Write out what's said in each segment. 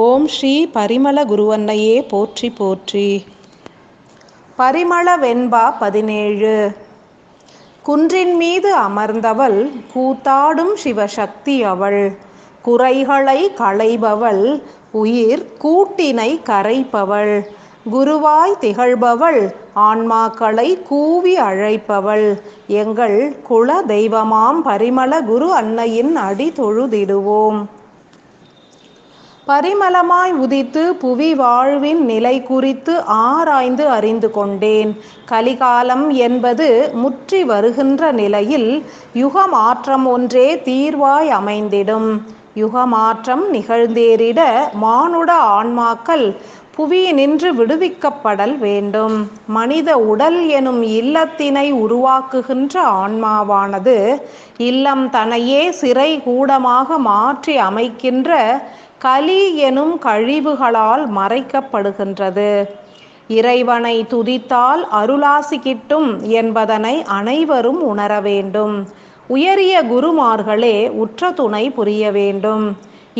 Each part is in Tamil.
ஓம் ஸ்ரீ பரிமள குருவன்னையே போற்றி போற்றி. பரிமள வெண்பா 17. குன்றின் மீது அமர்ந்தவள் கூத்தாடும் சிவசக்தி அவள். குறைகளை களைபவள் உயிர் கூட்டினை கரைப்பவள். குருவாய் திகழ்பவள் ஆன்மாக்களை கூவி அழைப்பவள். எங்கள் குல தெய்வமாம் பரிமள குரு அன்னையின் அடி தொழுதிடுவோம். பரிமளமாய் உதித்து புவி வாழ்வின் நிலை குறித்து ஆராய்ந்து அறிந்து கொண்டேன். கலிகாலம் என்பது முற்றி வருகின்ற நிலையில் யுகமாற்றம் ஒன்றே தீர்வாய் அமைந்திடும். யுகமாற்றம் நிகழ்ந்தேறிட மானுட ஆன்மாக்கள் புவியினின்று விடுவிக்கப்படல் வேண்டும். மனித உடல் எனும் இல்லத்தினை உருவாக்குகின்ற ஆன்மாவானது இல்லம் தன்னையே சிறை கூடமாக மாற்றி அமைக்கின்ற கலி எனும் கழிவுகளால் மறைக்கப்படுகின்றது. இறைவனை துதித்தால் அருளாசி கிட்டும் என்பதனை அனைவரும் உணர வேண்டும். உயரிய குருமார்களே உற்ற துணை புரிய வேண்டும்.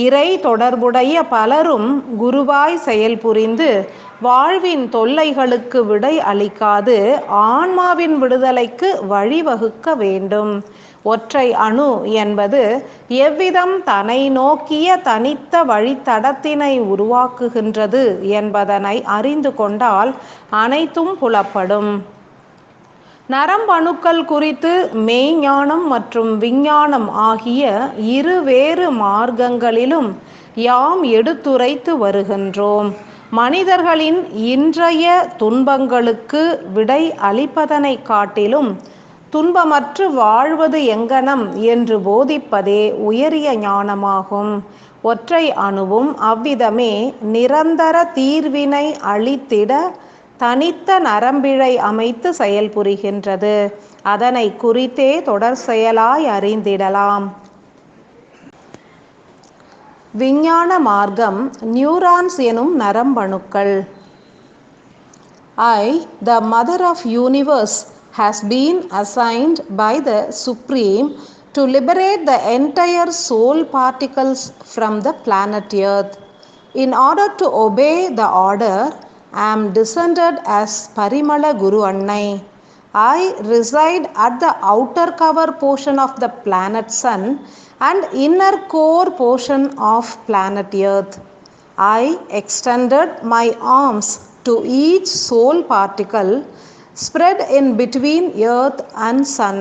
இறை தொடர்புடைய பலரும் குருவாய் செயல் புரிந்து வாழ்வின் தொல்லைகளுக்கு விடை அளிக்காது ஆன்மாவின் விடுதலைக்கு வழிவகுக்க வேண்டும். ஒற்றை அணு என்பது எவ்விதம் தன்னை நோக்கிய தனித்த வழித்தடத்தினை உருவாக்குகின்றது என்பதனை அறிந்து கொண்டால் அனைத்தும் புலப்படும். நரம்பணுக்கள் குறித்து மெய்ஞானம் மற்றும் விஞ்ஞானம் ஆகிய இருவேறு மார்க்கங்களிலும் யாம் எடுத்துரைத்து வருகின்றோம். மனிதர்களின் இன்றைய துன்பங்களுக்கு விடை அளிப்பதனை காட்டிலும் துன்பமற்று வாழ்வது எங்கனம் என்று போதிப்பதே உயரிய ஞானமாகும். ஒற்றை அணுவும் அவ்விதமே நிரந்தர தீர்வினை அளித்திட தனித்த நரம்பிழை அமைத்து செயல்புரிகின்றது. அதனை குறித்தே தொடர் செயலாய் அறிந்திடலாம். விஞ்ஞான மார்க்கம் நியூரான்ஸ் எனும் நரம்பணுக்கள். I, the mother of universe, has been assigned by the Supreme to liberate the entire soul particles from the planet Earth. In order to obey the order, I am descended as Parimala Guru Annai. I reside at the outer cover portion of the planet Sun and inner core portion of planet Earth. I extended my arms to each soul particle spread in between Earth and Sun.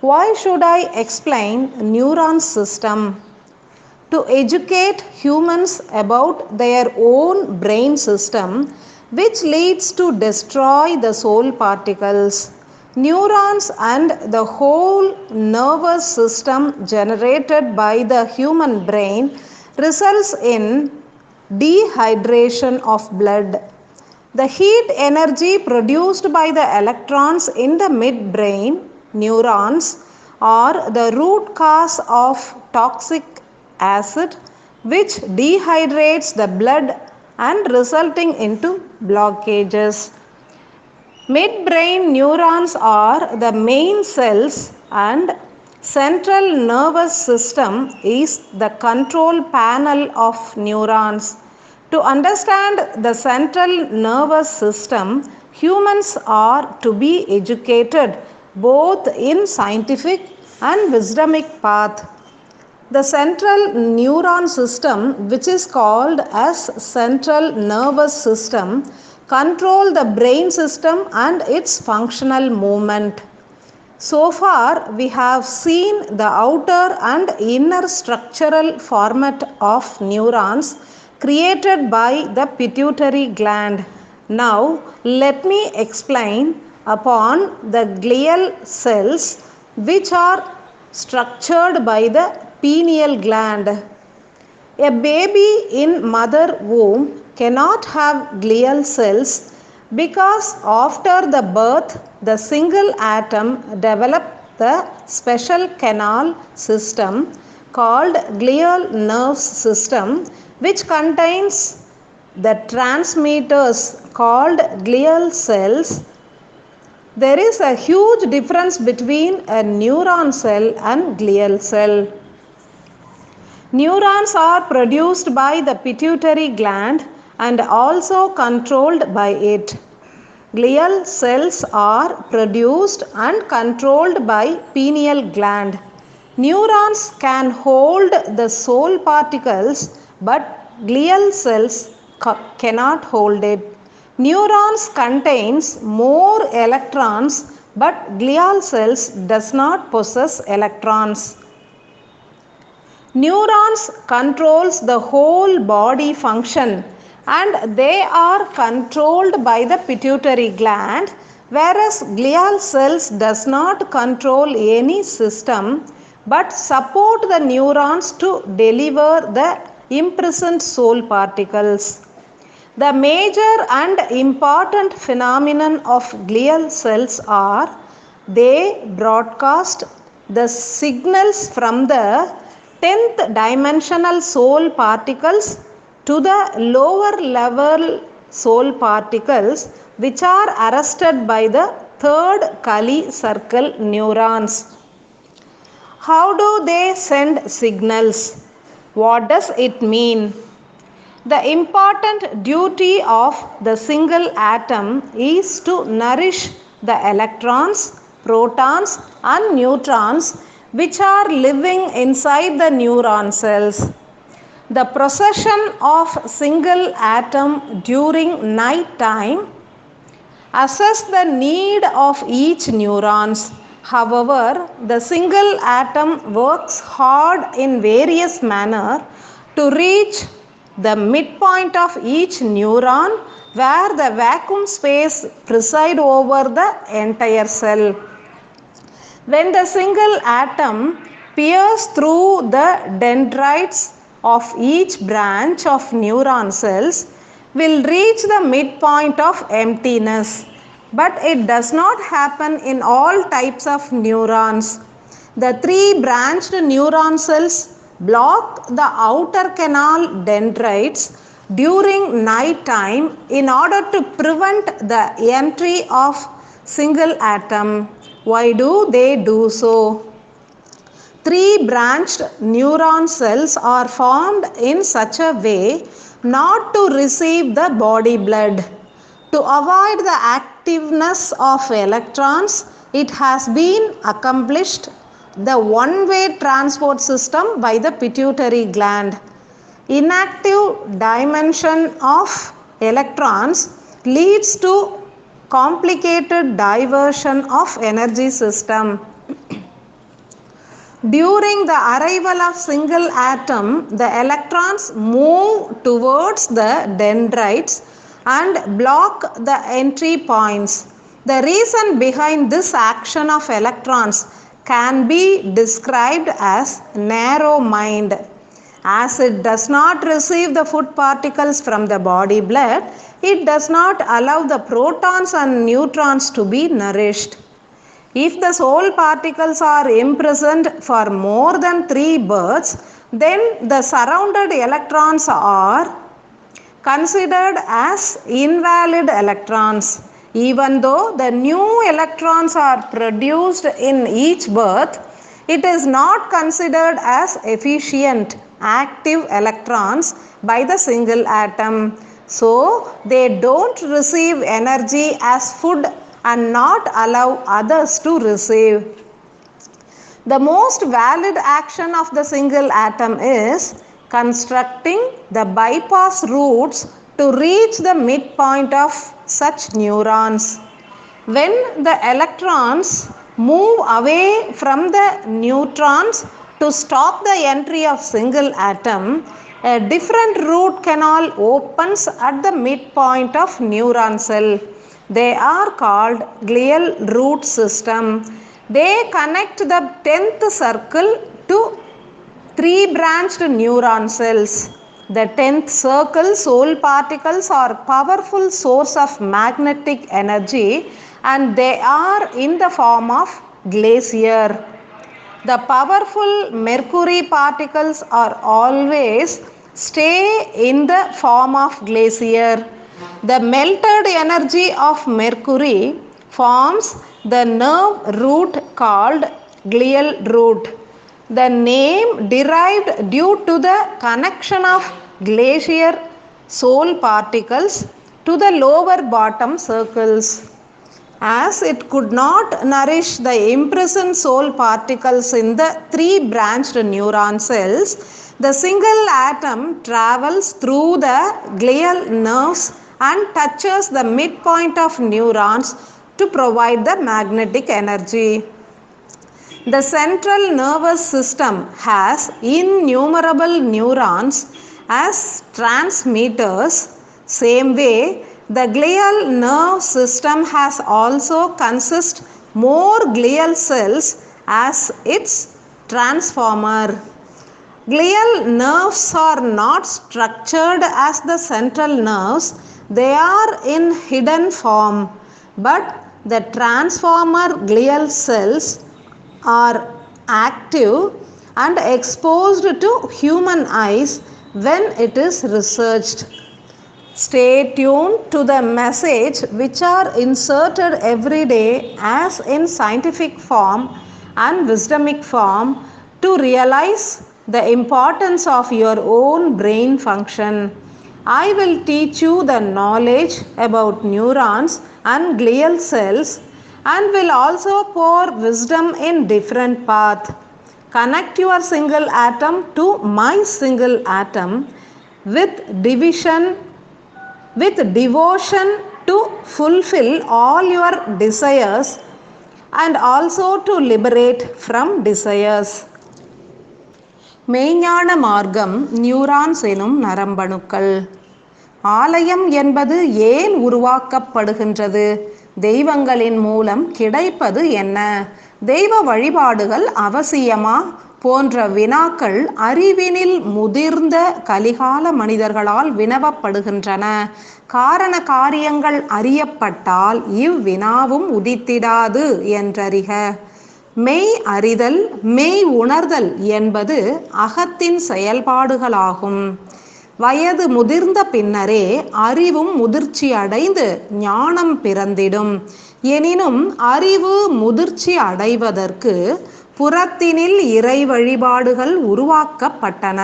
Why should I explain neuron system? To educate humans about their own brain system, which leads to destroy the soul particles. Neurons and the whole nervous system generated by the human brain results in dehydration of blood. The heat energy produced by the electrons in the midbrain neurons are the root cause of toxic acid which dehydrates the blood and resulting into blockages. Midbrain neurons are the main cells and central nervous system is the control panel of neurons. To understand the central nervous system, humans are to be educated both in scientific and wisdomic path. The central neuron system, which is called as central nervous system, control the brain system and its functional movement. So far, we have seen the outer and inner structural format of neurons created by the pituitary gland. Now, let me explain upon the glial cells which are structured by the pineal gland. A baby in mother womb cannot have glial cells because after the birth, the single atom develops the special canal system called glial nerve system, which contains the transmitters called glial cells. There is a huge difference between a neuron cell and glial cell. Neurons are produced by the pituitary gland and also controlled by it. Glial cells are produced and controlled by pineal gland. Neurons can hold the soul particles, but glial cells cannot hold it. Neurons contains more electrons, but glial cells does not possess electrons. Neurons controls the whole body function and they are controlled by the pituitary gland, whereas glial cells does not control any system but support the neurons to deliver the imprisoned soul particles. The major and important phenomenon of glial cells are they broadcast the signals from the 10th dimensional soul particles to the lower level soul particles which are arrested by the third Kali circle neurons. How do they send signals? What does it mean? The important duty of the single atom is to nourish the electrons, protons and neutrons which are living inside the neuron cells. The procession of single atom during night time assess the need of each neurons. However, the single atom works hard in various manner to reach the midpoint of each neuron where the vacuum space preside over the entire cell. When the single atom peers through the dendrites of each branch of neuron cells, will reach the midpoint of emptiness. But it does not happen in all types of neurons. The three branched neuron cells block the outer canal dendrites during night time in order to prevent the entry of single atom. Why do they do so? Three branched neuron cells are formed in such a way not to receive the body blood. To avoid the activeness of electrons, it has been accomplished the one-way transport system by the pituitary gland. Inactive dimension of electrons leads to complicated diversion of energy system. During the arrival of single atom, the electrons move towards the dendrites and block the entry points. The reason behind this action of electrons can be described as narrow mind. As it does not receive the food particles from the body blood, it does not allow the protons and neutrons to be nourished. If the soul particles are imprisoned for more than 3 births, then the surrounded electrons are considered as invalid electrons. Even though the new electrons are produced in each birth, it is not considered as efficient active electrons by the single atom. So, they don't receive energy as food and not allow others to receive. The most valid action of the single atom is constructing the bypass routes to reach the midpoint of such neurons. When the electrons move away from the neutrons to stop the entry of single atom, a different root canal opens at the midpoint of neuron cell. They are called glial root system. They connect the 10th circle to 3 branched neuron cells. The 10th circle soul particles are powerful source of magnetic energy and they are in the form of glacier. The powerful mercury particles are always stay in the form of glacier. The melted energy of mercury forms the nerve root called glial root. The name derived due to the connection of glacier soul particles to the lower bottom circles. As it could not nourish the imprisoned soul particles in the three branched neuron cells, the single atom travels through the glial nerves and touches the midpoint of neurons to provide the magnetic energy. The central nervous system has innumerable neurons as transmitters. Same way, the glial nerve system has also consist more glial cells as its transformer. Glial nerves are not structured as the central nerves, they are in hidden form, but the transformer glial cells are active and exposed to human eyes when it is researched. Stay tuned to the message which are inserted every day as in scientific form and wisdomic form to realize the importance of your own brain function. I will teach you the knowledge about neurons and glial cells and will also pour wisdom in different path. Connect your single atom to my single atom with devotion to fulfill all your desires and also to liberate from desires. மெய்ஞான மார்க்கம் நியூரான்ஸ் எனும் நரம்பணுக்கள். ஆலயம் என்பது ஏன் உருவாக்கப்படுகின்றது? தெய்வங்களின் மூலம் கிடைப்பது என்ன? தெய்வ வழிபாடுகள் அவசியமா? போன்ற வினாக்கள் அறிவினில் முதிர்ந்த கலிகால மனிதர்களால் வினவப்படுகின்றன. காரண காரியங்கள் அறியப்பட்டால் இவ்வினாவும் உதித்திடாது என்றறிக. மெய் அறிதல், மெய் உணர்தல் என்பது அகத்தின் செயல்பாடுகளாகும். வயது முதிர்ந்த பின்னரே அறிவும் முதிர்ச்சி அடைந்து ஞானம் பிறந்திடும். எனினும் அறிவு முதிர்ச்சி அடைவதற்கு புறத்தினில் இறை வழிபாடுகள் உருவாக்கப்பட்டன.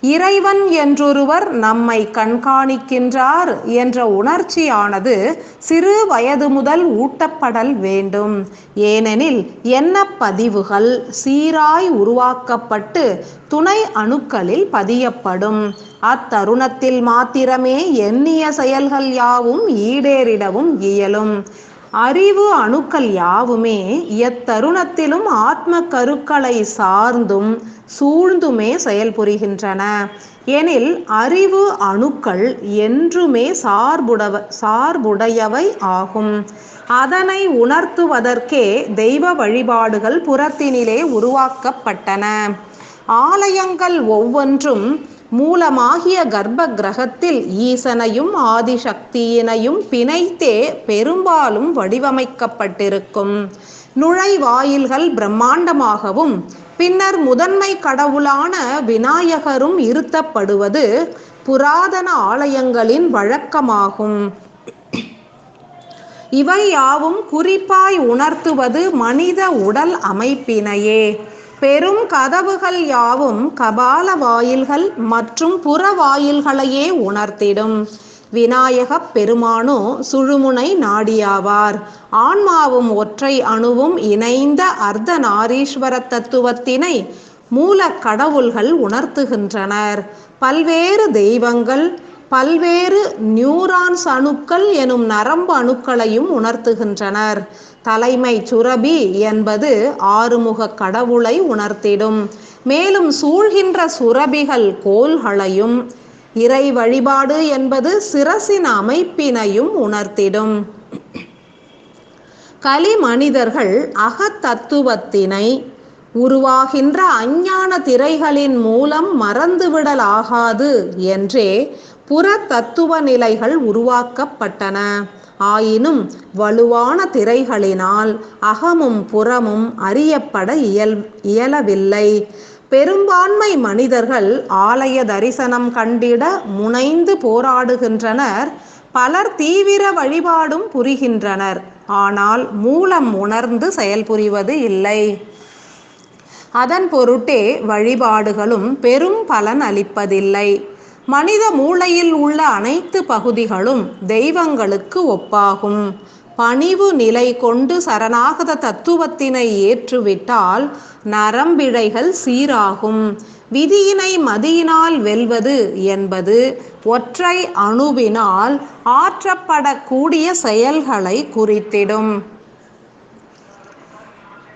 இறைவன் என்றொருவர் நம்மை கண்காணிக்கின்றார் என்ற உணர்ச்சியானது சிறு வயது முதல் ஊட்டப்படல் வேண்டும். ஏனெனில் எண்ணப்பதிவுகள் சீராய் உருவாக்கப்பட்டு துணை அணுக்களில் பதியப்படும். அத்தருணத்தில் மாத்திரமே எண்ணிய செயல்கள் யாவும் ஈடேறிடவும் இயலும். அறிவு அணுக்கள் யாவுமே எத்தருணத்திலும் ஆத்ம கருக்களை சார்ந்தும் சூழ்ந்துமே செயல்புரிகின்றன. எனில் அறிவு அணுக்கள் என்றுமே சார்புடையவை ஆகும். அதனை உணர்த்துவதற்கே தெய்வ வழிபாடுகள் புறத்தினிலே உருவாக்கப்பட்டன. ஆலயங்கள் ஒவ்வொன்றும் மூலமாகிய கர்ப்ப கிரகத்தில் ஈசனையும் ஆதிசக்தியினையும் பிணைத்தே பெரும்பாலும் வடிவமைக்கப்பட்டிருக்கும். நுழைவாயில்கள் பிரம்மாண்டமாகவும் பின்னர் முதன்மை கடவுளான விநாயகரும் இருத்தப்படுவது புராதன ஆலயங்களின் வழக்கமாகும். இவை யாவும் குறிப்பாய் உணர்த்துவது மனித உடல் அமைப்பினையே. பெரும் கதவுகள் யாவும் கபால வாயில்கள் மற்றும் புற வாயில்களையே உணர்த்திடும். விநாயகப் பெருமானோ சுழுமுனை நாடியாவார். ஆன்மாவும் ஒற்றை அணுவும் இணைந்த அர்த்தநாரீஸ்வர தத்துவத்தினை மூல கடவுள்கள் உணர்த்துகின்றனர். பல்வேறு தெய்வங்கள் பல்வேறு நியூரான்ஸ் அணுக்கள் எனும் நரம்பு அணுக்களையும் உணர்த்துகின்றனர். தலைமை சுரபி என்பது ஆறுமுக கடவுளை உணர்த்திடும். மேலும் சூழ்கின்ற சுரபிகள் கோள்களையும், இறை வழிபாடு என்பது சிரசின் அமைப்பினையும் உணர்த்திடும். கலி மனிதர்கள் அகத்தத்துவத்தினை உருவாகின்ற அஞ்ஞான திரைகளின் மூலம் மறந்துவிடலாகாது என்றே புற தத்துவ நிலைகள் உருவாக்கப்பட்டன. ஆயினும் வலுவான திரைகளினால் அகமும் புறமும் அறியப்பட இயலவில்லை. பெரும்பான்மை மனிதர்கள் ஆலய தரிசனம் கண்டிட முனைந்து போராடுகின்றனர். பலர் தீவிர வழிபாடும் புரிகின்றனர். ஆனால் மூலம் உணர்ந்து செயல்புரிவது இல்லை. அதன் பொருட்டே வழிபாடுகளும் பெரும் பலன் அளிப்பதில்லை. மனித மூளையில் உள்ள அனைத்து பகுதிகளும் தெய்வங்களுக்கு ஒப்பாகும். பணிவு நிலை கொண்டு சரணாகத தத்துவத்தினை ஏற்றுவிட்டால் நரம்பிழைகள் சீராகும். விதியினை மதியினால் வெல்வது என்பது ஒற்றை அணுவினால் ஆற்றப்படக்கூடிய செயல்களை குறித்திடும்.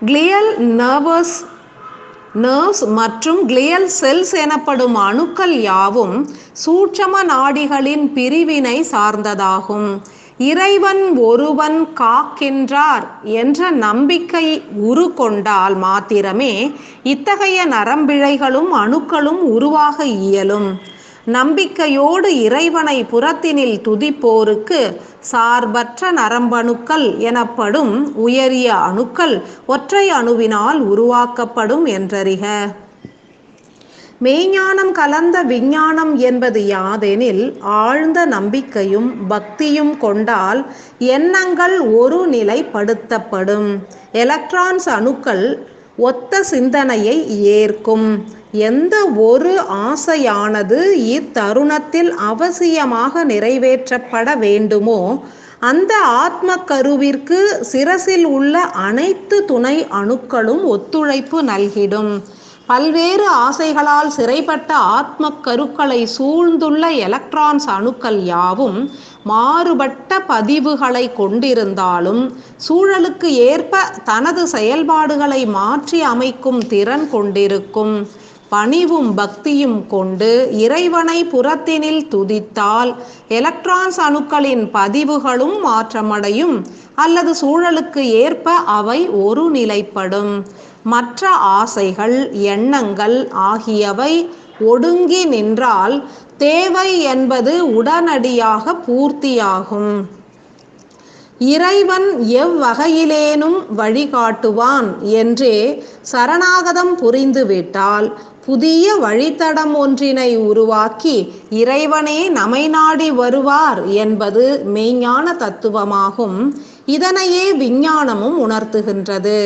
கிளியல் நர்வ்ஸ் மற்றும் கிளியல் செல்ஸ் எனப்படும் அணுக்கள் யாவும் சூட்சம நாடிகளின் பிரிவினை சார்ந்ததாகும். இறைவன் ஒருவன் காக்கின்றார் என்ற நம்பிக்கை உரு கொண்டால் மாத்திரமே இத்தகைய நரம்பிழைகளும் அணுக்களும் உருவாக இயலும். நம்பிக்கையோடு இறைவனை புறத்தினில் துதிப்போருக்கு சார்பற்ற நரம்பணுக்கள் எனப்படும் உயரிய அணுக்கள் ஒற்றை அணுவினால் உருவாக்கப்படும் என்றறிக. மெய்ஞானம் கலந்த விஞ்ஞானம் என்பது யாதெனில் ஆழ்ந்த நம்பிக்கையும் பக்தியும் கொண்டால் எண்ணங்கள் ஒரு நிலைப்படுத்தப்படும். எலக்ட்ரான்ஸ் அணுக்கள் ஒத்த சிந்தனையை ஏற்கும். எந்த ஒரு ஆசையானது இத்தருணத்தில் அவசியமாக நிறைவேற்றப்பட வேண்டுமோ அந்த ஆத்ம கருவிற்கு சிரசில் உள்ள அனைத்து துணை அணுக்களும் ஒத்துழைப்பு நல்கிடும். பல்வேறு ஆசைகளால் சிறைப்பட்ட ஆத்ம கருக்களை சூழ்ந்துள்ள எலக்ட்ரான்ஸ் அணுக்கள் யாவும் மாறுபட்ட பதிவுகளை கொண்டிருந்தாலும் சூழலுக்கு ஏற்ப தனது செயல்பாடுகளை மாற்றி அமைக்கும் திறன் கொண்டிருக்கும். பணிவும் பக்தியும் கொண்டு இறைவனை புறத்தினில் துதித்தால் எலக்ட்ரான்ஸ் அணுக்களின் பதிவுகளும் மாற்றமடையும் அல்லது சூழலுக்கு ஏற்ப அவை ஒருநிலைப்படும். மற்ற ஆசைகள் எண்ணங்கள் ஆகியவை ஒடுங்கி நின்றால் தேவை என்பது உடனடியாக பூர்த்தியாகும். இறைவன் எவ்வகையிலேனும் வழிகாட்டுவான் என்றே சரணாகதம் புரிந்துவிட்டால் புதிய வழித்தடம் ஒன்றினை உருவாக்கி இறைவனே நம்மை நாடி வருவார் என்பது மெய்ஞான தத்துவமாகும். இதனையே விஞ்ஞானமும் உணர்த்துகின்றது.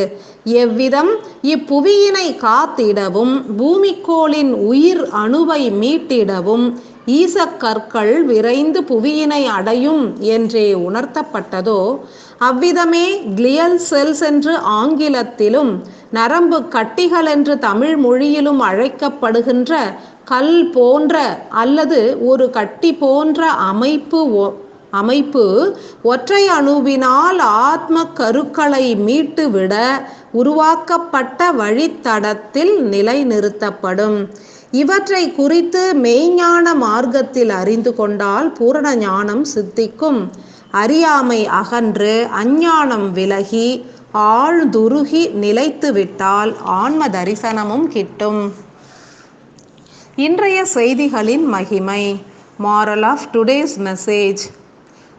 எவ்விதம் இப்புவியினை காத்திடவும் பூமிக்கோளின் உயிர் அணுவை மீட்டிடவும் ஈசக்கற்கள் விரைந்து புவியினை அடையும் என்றே உணர்த்தப்பட்டதோ அவ்விதமே கிளியல் செல்ஸ் என்று ஆங்கிலத்திலும் நரம்பு கட்டிகள் என்று தமிழ் மொழியிலும் அழைக்கப்படுகின்ற கல் போன்ற அல்லது ஒரு கட்டி போன்ற அமைப்பு ஒற்றை அணுவினால் ஆத்ம கருக்களை மீட்டுவிட உருவாக்கப்பட்ட வழித்தடத்தில் நிலைநிறுத்தப்படும். இவற்றை குறித்து மெய்ஞான மார்க்கத்தில் அறிந்து கொண்டால் பூரண ஞானம் சித்திக்கும். அறியாமை அகன்று அஞ்ஞானம் விலகி ஆழ்துருகி நிலைத்துவிட்டால் ஆன்ம தரிசனமும் கிட்டும். இன்றைய செய்திகளின் மகிமை. Moral of today's message.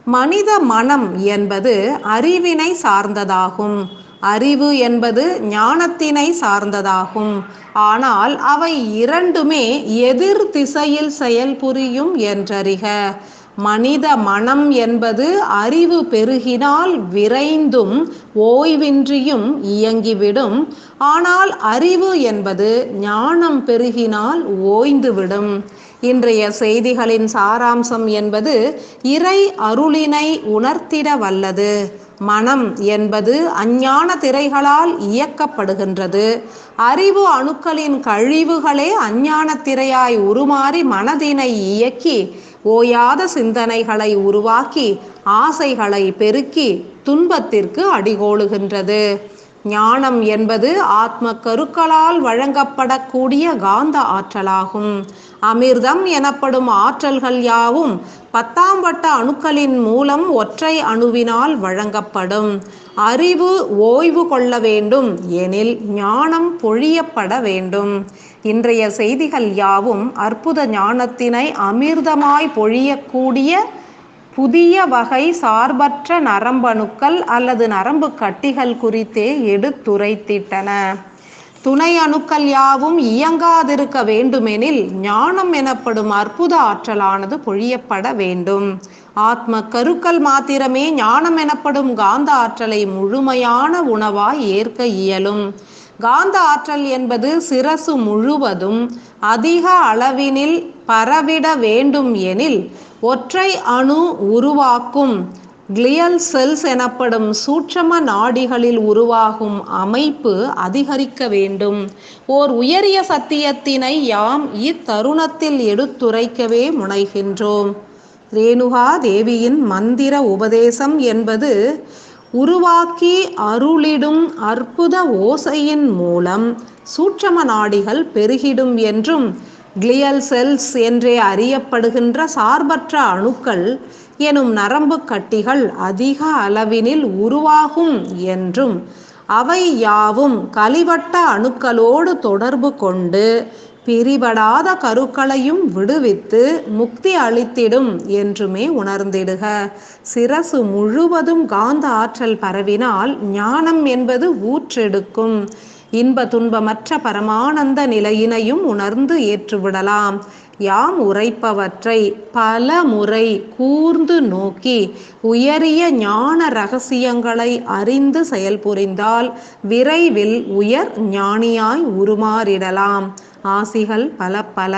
மனித மனம் என்பது அறிவினை சார்ந்ததாகும். அறிவு என்பது ஞானத்தினை சார்ந்ததாகும். ஆனால் அவை இரண்டுமே எதிர் திசையில் செயல்புரியும் என்றறிக. மனித மனம் என்பது அறிவு பெருகினால் விரைந்தும் ஓய்வின்றியும் இயங்கிவிடும். ஆனால் அறிவு என்பது ஞானம் பெருகினால் ஓய்ந்துவிடும். இன்றைய செய்திகளின் சாராம்சம் என்பது இறை அருளினை உணர்த்திட வல்லது. மனம் என்பது அஞ்ஞான திரைகளால் இயக்கப்படுகின்றது. அறிவு அணுக்களின் கழிவுகளே அஞ்ஞான திரையாய் உருமாறி மனதினை இயக்கி ஓயாத சிந்தனைகளை உருவாக்கி ஆசைகளை பெருக்கி துன்பத்திற்கு அடிகோலுகின்றது. ஞானம் என்பது ஆத்ம கருக்களால் வழங்கப்படக்கூடிய காந்த ஆற்றலாகும். அமிர்தம் எனப்படும் ஆற்றல்கள் யாவும் 10ஆம் வட்ட அணுக்களின் மூலம் ஒற்றை அணுவினால் வழங்கப்படும். அறிவு ஓய்வு கொள்ள வேண்டும் எனில் ஞானம் பொழியப்பட வேண்டும். இன்றைய செய்திகள் யாவும் அற்புத ஞானத்தினை அமிர்தமாய் பொழியக்கூடிய புதிய வகை சார்பற்ற நரம்பணுக்கள் அல்லது நரம்பு கட்டிகள் குறித்தே எடுத்துரைத்திட்டன. துணை அணுக்கள் யாவும் இயங்காதிருக்க வேண்டுமெனில் ஞானம் எனப்படும் அற்புத ஆற்றலானது பொழியப்பட வேண்டும். ஆத்ம கருக்கள் மாத்திரமே ஞானம் எனப்படும் காந்த ஆற்றலை முழுமையான உணவாய் ஏற்க இயலும். காந்த ஆற்றல் என்பது சிரசு முழுவதும் அதிக அளவினில் பரவிட வேண்டும் எனில் ஒற்றை அணு உருவாக்கும் கிளியல் செல்ஸ் எனப்படும் சூட்சம நாடிகளில் உருவாகும் அமைப்பு அதிகரிக்க வேண்டும். ஓர் உயரிய சத்தியத்தினை யாம் இத்தருணத்தில் எடுத்துரைக்கவே முனைகின்றோம். ரேணுகா தேவியின் மந்திர உபதேசம் என்பது உருவாக்கி அருளிடும் அற்புத ஓசையின் மூலம் சூட்சம நாடிகள் பெருகிடும் என்றும், கிளியல் செல்ஸ் என்றே அறியப்படுகின்ற சார்பற்ற அணுக்கள் எனும் நரம்பு கட்டிகள் அதிக அளவினில் உருவாகும் என்றும், அவை யாவும் கலிவட்ட அணுக்களோடு தொடர்பு கொண்டு பிரிபடாத கருக்களையும் விடுவித்து முக்தி அளித்திடும் என்றுமே உணர்ந்திடுக. சிரசு முழுவதும் காந்த ஆற்றல் பரவினால் ஞானம் என்பது ஊற்றெடுக்கும். இன்ப துன்பமற்ற பரமானந்த நிலையினையும் உணர்ந்து ஏற்றுவிடலாம். யாம் உரைப்பவற்றை பல முறை கூர்ந்து நோக்கி உயரிய ஞான இரகசியங்களை அறிந்து செயல்புரிந்தால் விரைவில் உயர் ஞானியாய் உருமாறிடலாம். ஆசிகள் பல பல.